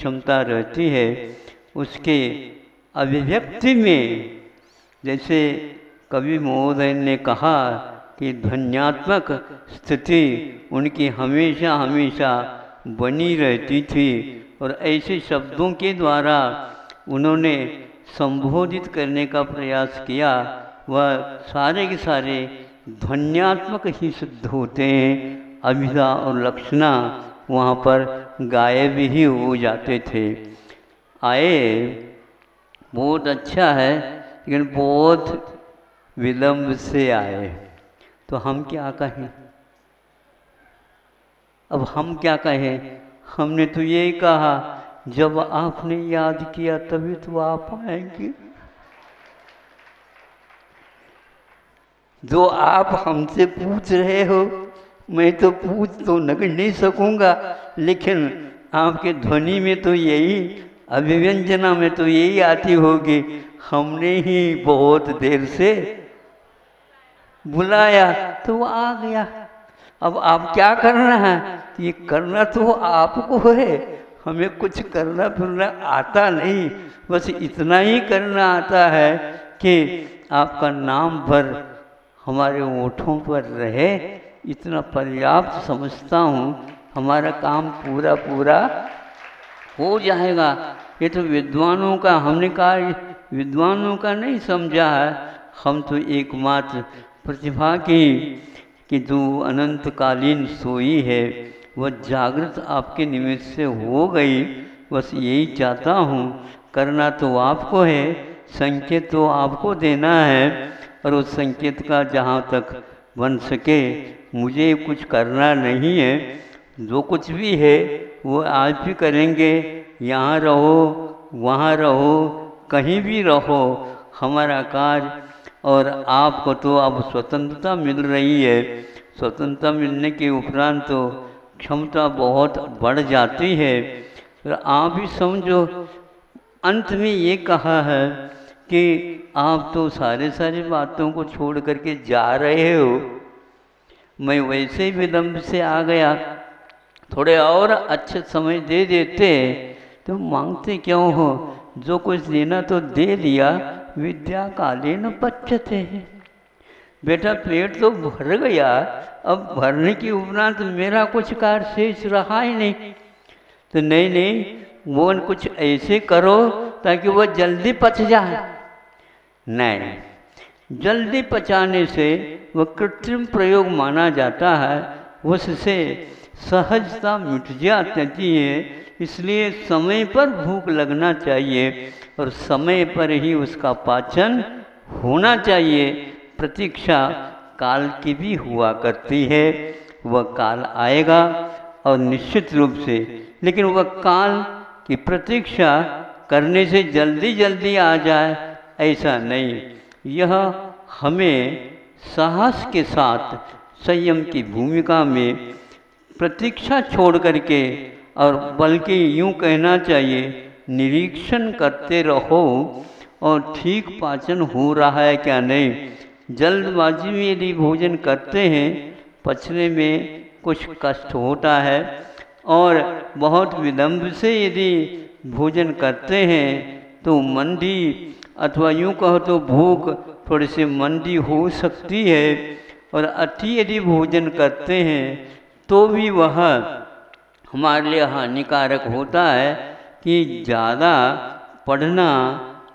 क्षमता रहती है, उसके अभिव्यक्ति में, जैसे कवि महोदय ने कहा कि ध्वन्यात्मक स्थिति उनकी हमेशा हमेशा बनी रहती थी और ऐसे शब्दों के द्वारा उन्होंने संबोधित करने का प्रयास किया, वह सारे के सारे ध्वन्यात्मक ही सिद्ध होते हैं। अभिधा और लक्षणा वहाँ पर गायब ही हो जाते थे। आए बहुत अच्छा है, लेकिन बहुत विलंब से आए, तो हम क्या कहें? अब हम क्या कहें? हमने तो यही कहा जब आपने याद किया तभी तो आप आएंगे। जो आप हमसे पूछ रहे हो मैं तो पूछ तो नहीं सकूंगा, लेकिन आपके ध्वनि में तो यही, अभिव्यंजना में तो यही आती होगी, हमने ही बहुत देर से बुलाया तो वो आ गया। अब आप क्या करना है? ये करना तो आपको है, हमें कुछ करना फिरना आता नहीं, बस इतना ही करना आता है कि आपका नाम भर हमारे ओठों पर रहे, इतना पर्याप्त समझता हूँ। हमारा काम पूरा पूरा हो जाएगा। ये तो विद्वानों का, हमने कहा विद्वानों का नहीं समझा है, हम तो एकमात्र प्रतिभा की कि जो अनंतकालीन सोई है वह जागृत आपके निमित्त से हो गई। बस यही चाहता हूँ, करना तो आपको है, संकेत तो आपको देना है, और उस संकेत का जहाँ तक बन सके मुझे कुछ करना नहीं है। जो कुछ भी है वो आप ही करेंगे। यहाँ रहो, वहाँ रहो, कहीं भी रहो, हमारा कार्य, और आपको तो अब स्वतंत्रता मिल रही है। स्वतंत्रता मिलने के उपरांत तो क्षमता बहुत बढ़ जाती है। तो आप भी समझो, अंत में ये कहा है कि आप तो सारे सारी बातों को छोड़ करके जा रहे हो, मैं वैसे ही विलंब से आ गया, थोड़े और अच्छे समय दे देते तो मांगते क्यों हो? जो कुछ देना तो दे दिया, विद्या कालेन पच्यते। बेटा पेट तो भर गया, अब भरने के उपरांत मेरा कुछ कार्य शेष रहा ही नहीं। तो नहीं, वो कुछ ऐसे करो ताकि वह जल्दी पच जाए। नहीं, जल्दी पचाने से वह कृत्रिम प्रयोग माना जाता है, उससे सहजता मिट जाती है। इसलिए समय पर भूख लगना चाहिए और समय पर ही उसका पाचन होना चाहिए। प्रतीक्षा काल की भी हुआ करती है, वह काल आएगा और निश्चित रूप से, लेकिन वह काल की प्रतीक्षा करने से जल्दी जल्दी आ जाए ऐसा नहीं। यह हमें साहस के साथ संयम की भूमिका में प्रतीक्षा छोड़ करके, और बल्कि यूँ कहना चाहिए निरीक्षण करते रहो और ठीक पाचन हो रहा है क्या नहीं। जल्दबाजी में यदि भोजन करते हैं पचने में कुछ कष्ट होता है, और बहुत विलंब से यदि भोजन करते हैं तो मंदी, अथवा यूँ कहो तो भूख थोड़ी सी मंदी हो सकती है। और अति यदि भोजन करते हैं तो भी वह हमारे लिए हानिकारक होता है कि ज़्यादा पढ़ना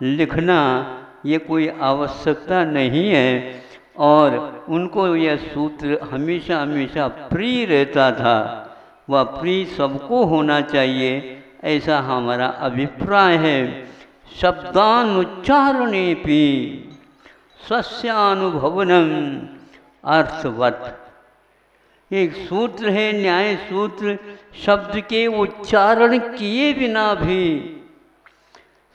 लिखना ये कोई आवश्यकता नहीं है। और उनको यह सूत्र हमेशा हमेशा प्रिय रहता था, वह प्रिय सबको होना चाहिए, ऐसा हमारा अभिप्राय है। शब्दानुच्चारणेपि स्वस्यानुभवनम अर्थवत, एक सूत्र है, न्याय सूत्र। शब्द के उच्चारण किए बिना भी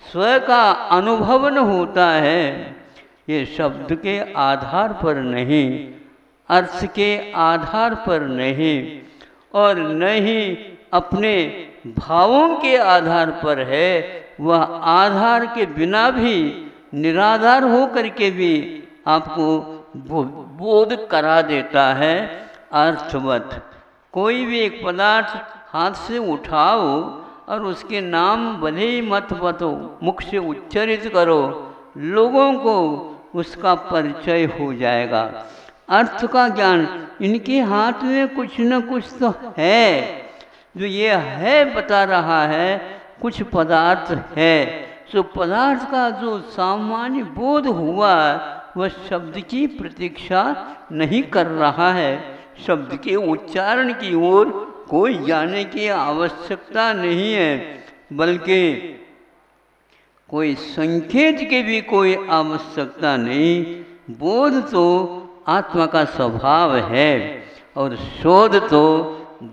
स्व का अनुभवन होता है। ये शब्द के आधार पर नहीं, अर्थ के आधार पर नहीं, और न ही अपने भावों के आधार पर है। वह आधार के बिना भी निराधार हो करके भी आपको बोध करा देता है। अर्थवत, कोई भी एक पदार्थ हाथ से उठाओ और उसके नाम भले ही मत बतो मुख से उच्चरित करो, लोगों को उसका परिचय हो जाएगा। अर्थ का ज्ञान, इनके हाथ में कुछ न कुछ तो है, जो ये है बता रहा है, कुछ पदार्थ है। सो पदार्थ का जो सामान्य बोध हुआ वह शब्द की प्रतीक्षा नहीं कर रहा है। शब्द के उच्चारण की ओर कोई जाने की आवश्यकता नहीं है, बल्कि कोई संकेत की भी कोई आवश्यकता नहीं। बोध तो आत्मा का स्वभाव है और शोध तो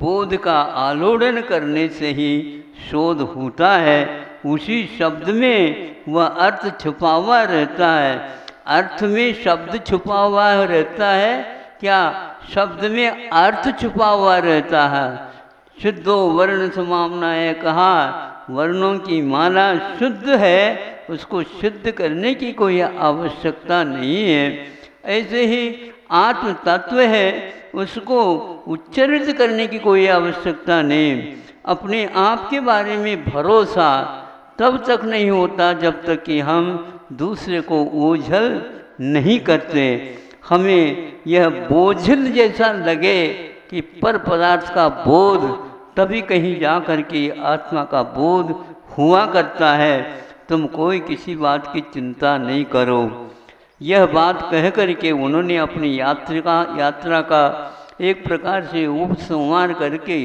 बोध का आलोड़न करने से ही शोध होता है। उसी शब्द में वह अर्थ छुपा हुआ रहता है। अर्थ में शब्द छुपा हुआ रहता है क्या? शब्द में अर्थ छुपा हुआ रहता है। शुद्धो वर्ण समामना है कहा, वर्णों की माला शुद्ध है, उसको शुद्ध करने की कोई आवश्यकता नहीं है। ऐसे ही आत्म तत्व है, उसको उच्चरित करने की कोई आवश्यकता नहीं। अपने आप के बारे में भरोसा तब तक नहीं होता जब तक कि हम दूसरे को ओझल नहीं करते। हमें यह बोझिल जैसा लगे कि पर पदार्थ का बोध तभी कहीं जा कर के आत्मा का बोध हुआ करता है। तुम कोई किसी बात की चिंता नहीं करो। यह बात कह कर के उन्होंने अपनी यात्रा का एक प्रकार से उपसंहार करके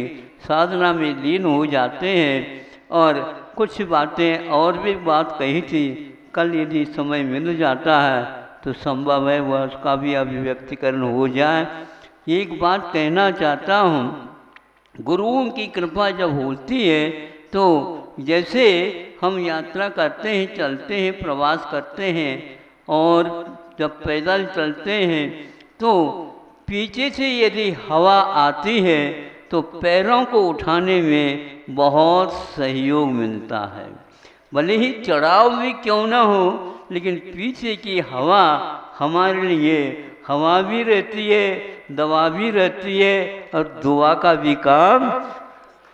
साधना में लीन हो जाते हैं। और कुछ बातें और भी बात कही थी, कल यदि समय मिल जाता है तो संभव है वह उसका भी अभिव्यक्तिकरण हो जाए। एक बात कहना चाहता हूँ, गुरुओं की कृपा जब होती है तो जैसे हम यात्रा करते हैं, चलते हैं, प्रवास करते हैं, और जब पैदल चलते हैं तो पीछे से यदि हवा आती है तो पैरों को उठाने में बहुत सहयोग मिलता है। भले ही चढ़ाव भी क्यों ना हो, लेकिन पीछे की हवा हमारे लिए हवा भी रहती है, दवा भी रहती है, और दुआ का भी काम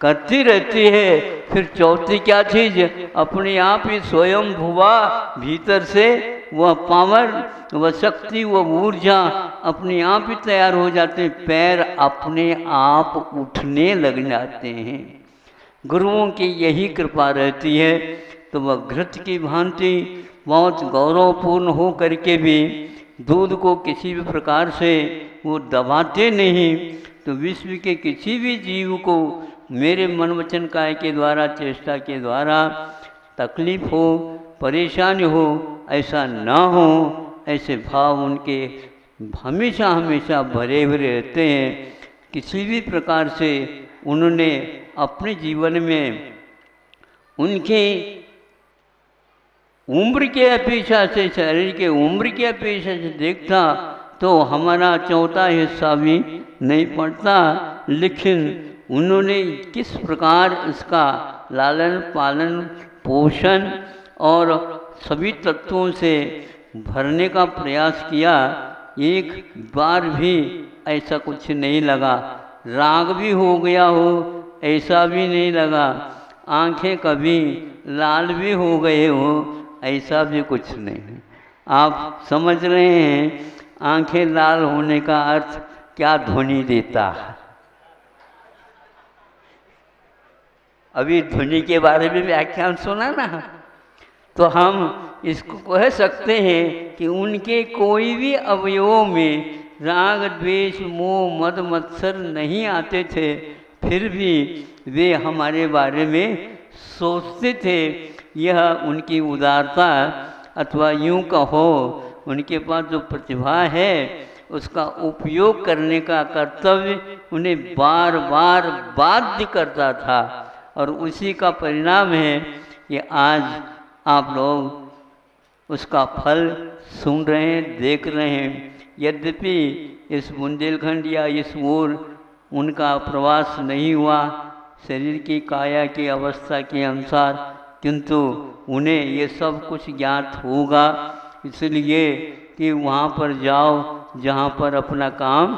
करती रहती है। फिर चौथी क्या चीज़? अपने आप ही स्वयं भुवा भीतर से वह पावर, वह शक्ति, वह ऊर्जा अपने आप ही तैयार हो जाते हैं। पैर अपने आप उठने लग जाते हैं। गुरुओं की यही कृपा रहती है। तो वह घृत की भांति बहुत गौरवपूर्ण हो करके भी दूध को किसी भी प्रकार से वो दबाते नहीं। तो विश्व के किसी भी जीव को मेरे मन वचन काय के द्वारा, चेष्टा के द्वारा तकलीफ हो, परेशानी हो, ऐसा ना हो, ऐसे भाव उनके हमेशा हमेशा भरे हुए रहते हैं। किसी भी प्रकार से उन्होंने अपने जीवन में उनके उम्र के अपेक्षा से, शरीर के उम्र के अपेक्षा से देखता तो हमारा चौथा हिस्सा भी नहीं पड़ता, लेकिन उन्होंने किस प्रकार इसका लालन पालन पोषण और सभी तत्वों से भरने का प्रयास किया, एक बार भी ऐसा कुछ नहीं लगा। राग भी हो गया हो ऐसा भी नहीं लगा, आंखें कभी लाल भी हो गए हो ऐसा भी कुछ नहीं है। आप समझ रहे हैं आंखें लाल होने का अर्थ क्या ध्वनि देता है? अभी ध्वनि के बारे में व्याख्यान सुना ना, तो हम इसको कह सकते हैं कि उनके कोई भी अवयवों में राग द्वेष मोह मद मत्सर नहीं आते थे, फिर भी वे हमारे बारे में सोचते थे। यह उनकी उदारता, अथवा यूँ कहो उनके पास जो प्रतिभा है उसका उपयोग करने का कर्तव्य उन्हें बार बार बाध्य करता था। और उसी का परिणाम है कि आज आप लोग उसका फल सुन रहे हैं, देख रहे हैं। यद्यपि इस बुंदेलखंड या इस ओर उनका प्रवास नहीं हुआ शरीर की काया की अवस्था के अनुसार, किंतु उन्हें ये सब कुछ ज्ञात होगा, इसलिए कि वहाँ पर जाओ जहाँ पर अपना काम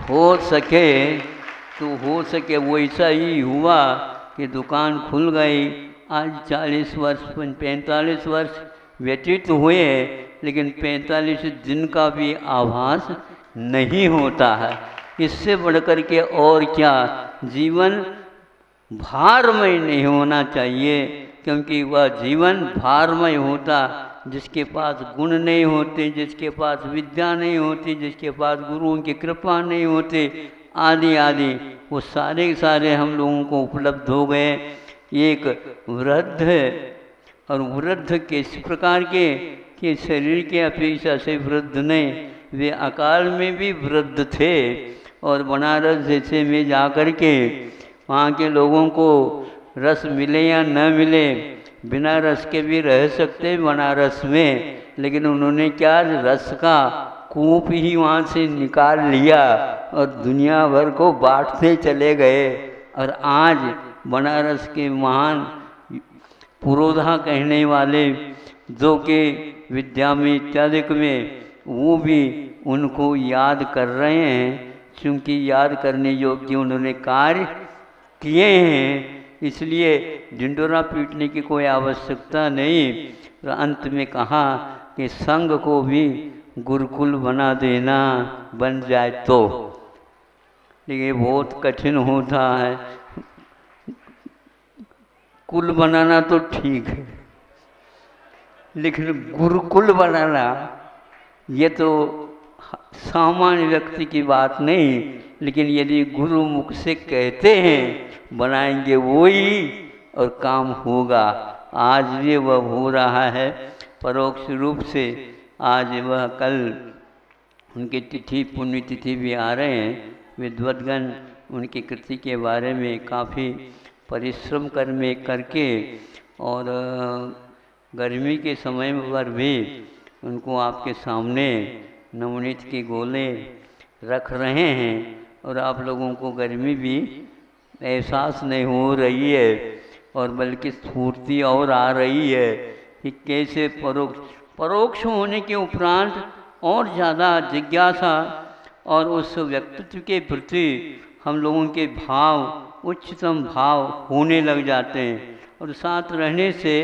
हो सके। तो हो सके वैसा ही हुआ कि दुकान खुल गई, आज 40 वर्ष 45 वर्ष व्यतीत हुए, लेकिन 45 दिन का भी आभास नहीं होता है। इससे बढ़कर के और क्या, जीवन भारमय नहीं होना चाहिए, क्योंकि वह जीवन भारमय होता जिसके पास गुण नहीं होते, जिसके पास विद्या नहीं होती, जिसके पास गुरुओं की कृपा नहीं होती, आदि आदि, वो सारे सारे हम लोगों को उपलब्ध हो गए। एक वृद्ध है, और वृद्ध किस प्रकार के कि शरीर के अपेक्षा से वृद्ध नहीं, वे अकाल में भी वृद्ध थे। और बनारस जैसे में जाकर के वहाँ के लोगों को रस मिले या न मिले, बिना रस के भी रह सकते बनारस में, लेकिन उन्होंने क्या, रस का कूप ही वहाँ से निकाल लिया और दुनिया भर को बांटते चले गए। और आज बनारस के महान पुरोधा कहने वाले जो कि विद्या में इत्यादि में, वो भी उनको याद कर रहे हैं, क्योंकि याद करने योग्य उन्होंने कार्य किए हैं, इसलिए ढिंडोरा पीटने की कोई आवश्यकता नहीं। तो अंत में कहा कि संघ को भी गुरुकुल बना देना, बन जाए तो। लेकिन बहुत कठिन होता है, कुल बनाना तो ठीक है, लेकिन गुरुकुल बनाना ये तो सामान्य व्यक्ति की बात नहीं। लेकिन यदि गुरु मुख से कहते हैं बनाएंगे वो ही, और काम होगा। आज भी वह हो रहा है परोक्ष रूप से। आज वह कल उनकी तिथि पुण्यतिथि भी आ रहे हैं। विद्वद्गण उनकी कृति के बारे में काफ़ी परिश्रम करके और गर्मी के समय पर भी उनको आपके सामने नवनीत के गोले रख रहे हैं, और आप लोगों को गर्मी भी एहसास नहीं हो रही है, और बल्कि स्फूर्ति और आ रही है कि कैसे परोक्ष होने के उपरांत और ज़्यादा जिज्ञासा और उस व्यक्तित्व के प्रति हम लोगों के भाव, उच्चतम भाव होने लग जाते हैं, और साथ रहने से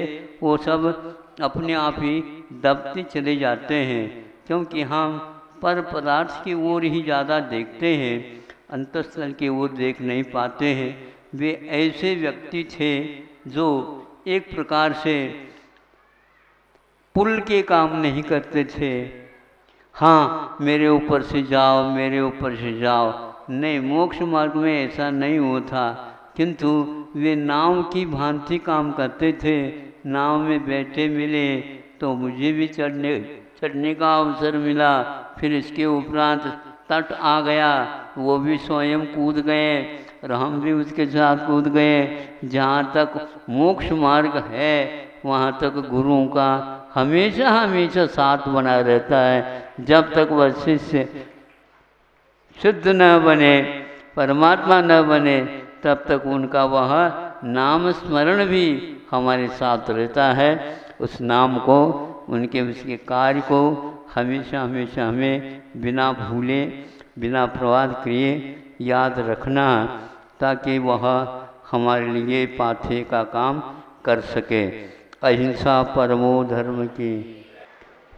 वो सब अपने आप ही दबते चले जाते हैं, क्योंकि हम पर पदार्थ की ओर ही ज़्यादा देखते हैं, अंतःस्थल की ओर देख नहीं पाते हैं। वे ऐसे व्यक्ति थे जो एक प्रकार से पुल के काम नहीं करते थे। हाँ, मेरे ऊपर से जाओ, मेरे ऊपर से जाओ, नहीं, मोक्ष मार्ग में ऐसा नहीं होता, किंतु वे नाव की भांति काम करते थे। नाव में बैठे मिले तो मुझे भी चढ़ने का अवसर मिला, फिर इसके उपरांत तट आ गया, वो भी स्वयं कूद गए और हम भी उसके साथ कूद गए। जहाँ तक मोक्ष मार्ग है वहाँ तक गुरुओं का हमेशा हमेशा साथ बना रहता है। जब तक वह शिष्य शुद्ध न बने, परमात्मा न बने, तब तक उनका वह नाम स्मरण भी हमारे साथ रहता है। उस नाम को, उनके उसके कार्य को हमेशा हमेशा हमें बिना भूले, बिना प्रवाद किए याद रखना, ताकि वह हमारे लिए पाथे का काम कर सके। अहिंसा परमो धर्म की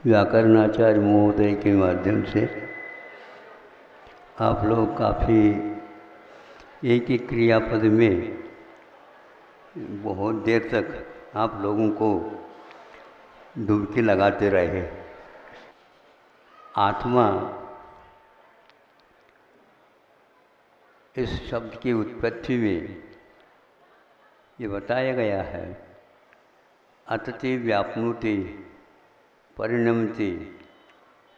व्याकरणाचार्य महोदय के माध्यम से आप लोग काफ़ी एक ही क्रियापद में बहुत देर तक आप लोगों को डुबकी लगाते रहे। आत्मा इस शब्द की उत्पत्ति में ये बताया गया है, अतति व्याप्नोति परिणमति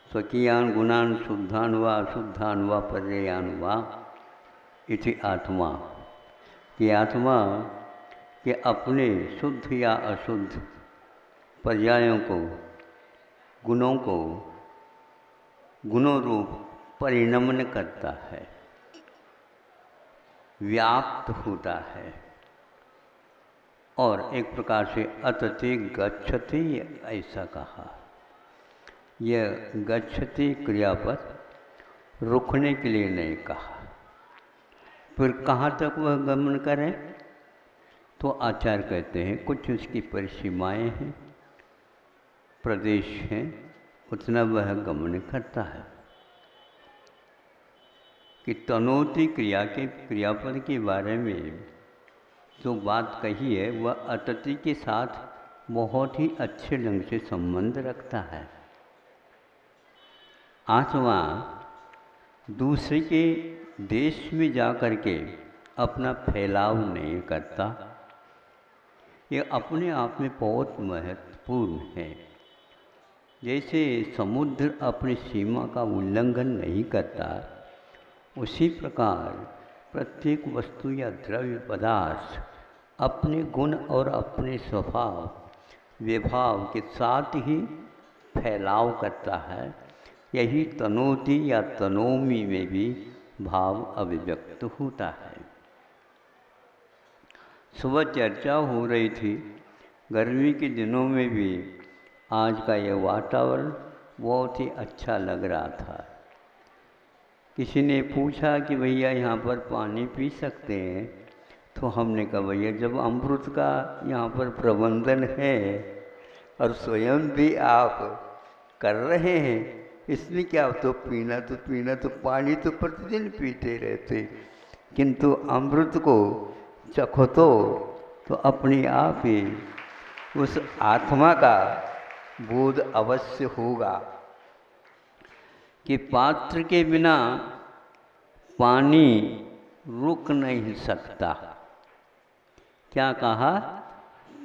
स्वकीयान गुणान शुद्धान व अशुद्धान व पर्यायान व इति आत्मा। कि आत्मा के अपने शुद्ध या अशुद्ध पर्यायों को, गुणों को गुणों रूप परिणमन करता है, व्याप्त होता है, और एक प्रकार से अतति गच्छति ऐसा कहा। यह गच्छति क्रियापद रुकने के लिए नहीं कहा। फिर कहाँ तक वह गमन करें? तो आचार्य कहते हैं कुछ उसकी परिसीमाएँ हैं, प्रदेश हैं, उतना वह गमन करता है। कि तनोति क्रिया के क्रियापद के बारे में जो बात कही है वह अतिथि के साथ बहुत ही अच्छे ढंग से संबंध रखता है। आत्मा दूसरे के देश में जा कर के अपना फैलाव नहीं करता, ये अपने आप में बहुत महत्वपूर्ण है। जैसे समुद्र अपनी सीमा का उल्लंघन नहीं करता, उसी प्रकार प्रत्येक वस्तु या द्रव्य पदार्थ अपने गुण और अपने स्वभाव विभाव के साथ ही फैलाव करता है। यही तनोति या तनोमि में भी भाव अभिव्यक्त होता है। सुबह चर्चा हो रही थी, गर्मी के दिनों में भी आज का यह वातावरण बहुत ही अच्छा लग रहा था। किसी ने पूछा कि भैया यहाँ पर पानी पी सकते हैं, तो हमने कहा भैया जब अमृत का यहाँ पर प्रबंधन है और स्वयं भी आप कर रहे हैं, इसमें क्या तो पीना तो पानी तो प्रतिदिन पीते रहते, किंतु अमृत को चखो तो अपने आप ही उस आत्मा का बोध अवश्य होगा कि पात्र के बिना पानी रुक नहीं सकता। क्या कहा?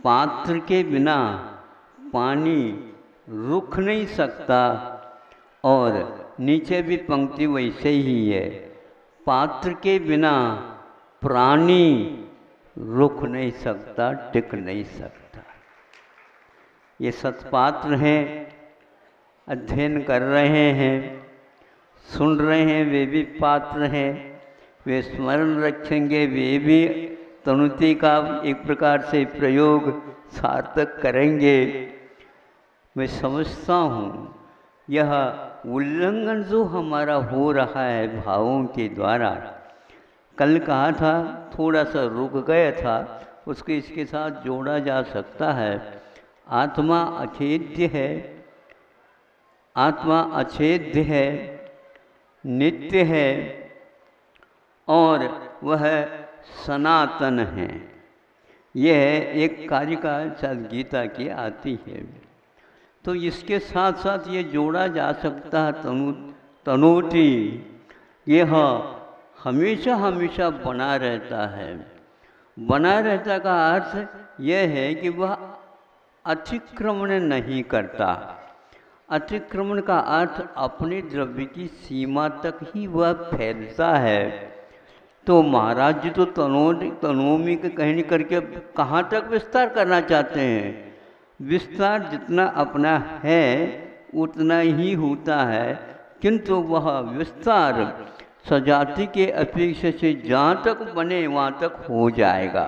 पात्र के बिना पानी रुक नहीं सकता। और नीचे भी पंक्ति वैसे ही है, पात्र के बिना प्राणी रुक नहीं सकता, टिक नहीं सकता। ये सत्पात्र हैं, अध्ययन कर रहे हैं, सुन रहे हैं, वे भी पात्र हैं, वे स्मरण रखेंगे, वे भी तनुति का एक प्रकार से प्रयोग सार्थक करेंगे। मैं समझता हूँ यह उल्लंघन जो हमारा हो रहा है भावों के द्वारा, कल कहा था थोड़ा सा रुक गया था, उसके इसके साथ जोड़ा जा सकता है। आत्मा अछेद्य है, आत्मा अछेद्य है, नित्य है और वह सनातन है। यह एक कारिका शायद गीता की आती है। तो इसके साथ साथ ये जोड़ा जा सकता है तनोति, यह हमेशा हमेशा बना रहता है। बना रहता का अर्थ यह है कि वह अतिक्रमण नहीं करता। अतिक्रमण का अर्थ अपने द्रव्य की सीमा तक ही वह फैलता है। तो महाराज जी तो तनोमि के कहने करके कहाँ तक विस्तार करना चाहते हैं? विस्तार जितना अपना है उतना ही होता है, किंतु वह विस्तार सजाति के अपेक्षा से जहाँ तक बने वहाँ तक हो जाएगा।